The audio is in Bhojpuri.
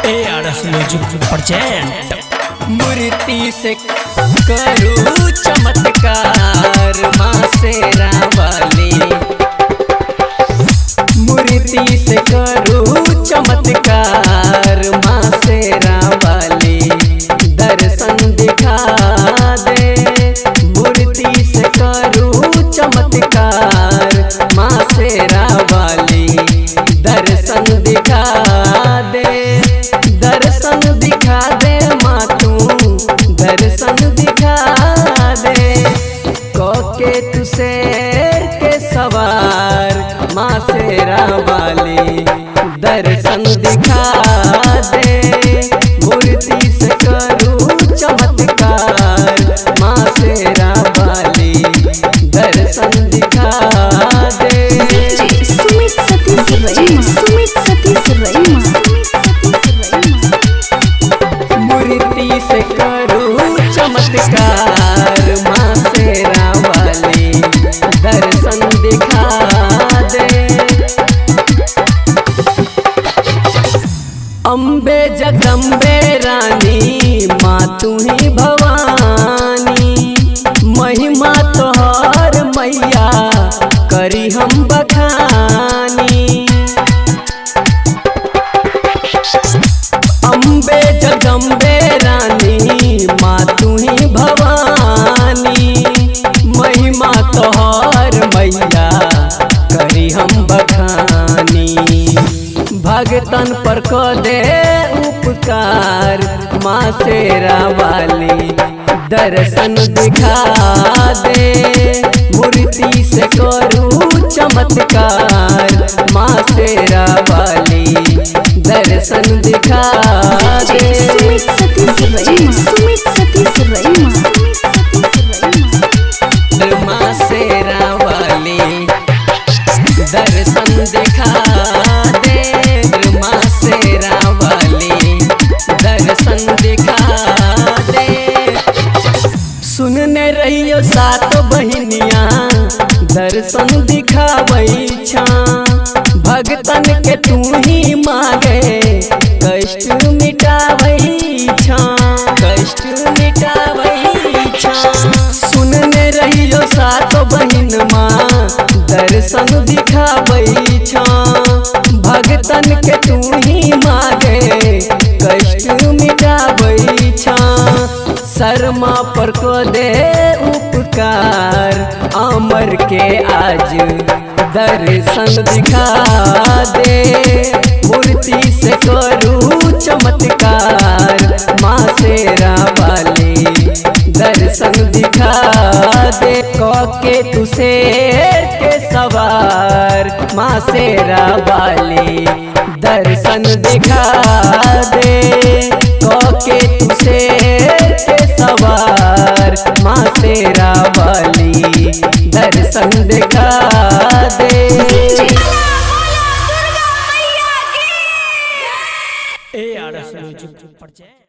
ARS music present. मूर्ति से करूँ चमत्कार माँ शेरा वाली, मूर्ति से करूँ चमत्कार माँ शेरा वाली, दर्शन दिखा दे। मूर्ति से करूँ चमत्कार माँ शेरा वाली, दर्शन दिखा दे। दर्शन दिखा दे माँ तू, दर्शन दिखा दे। कोके तू शेर के सवार माँ शेरा वाली, दर्शन दिखा दे। मूर्ति से करूँ चमत्कार माँ शेरा वाली, दर्शन दिखा दे। सुमित सतीश रईमा मूर्ति से करूँ चमत्कार माँ शेरा वाली, दर्शन दिखा दे। अम्बे जगदम्बे रानी माँ तू ही भवानी, महिमा तोहर मैया करी हम बखानी। अम्बे जगदम्बे रानी माँ तू ही भवानी, महिमा तोहर मैया करी हम बखानी। भगतन पर को दे उपकार माँ शेरा वाली, दर्शन दिखा दे। मूर्ति से करूँ चमत्कार माँ शेरा वाली, दर्शन दिखा दे। सुमित सतीश रईमा माँ शेरा वाली, दर्शन दिखा दे। माँ शेरा वाली, दर्शन दिखा दे। सुनने रहियो सात बहिनिया, दर्शन दिखावै छा। भगतन के तू ही मांगे, कष्ट मिटावै छा, कष्ट मिटावै छा। सुनने रहियो सात बहिन माँ, दर्शन दिखावै छा। भगतन के तू ही मांगे, कष्ट मिटावै छा। शर्मा पर को दे उपकार अमर के आज, दर्शन दिखा दे। मूर्ति से करूँ चमत्कार माँ शेरा वाली, दर्शन दिखा दे। कोके तू शेर के सवार माँ शेरा वाली, दर्शन दिखा दे। कोके तू शेर के सवार माँ शेरा वाली, दर्शन दिखा दे। ARS music present.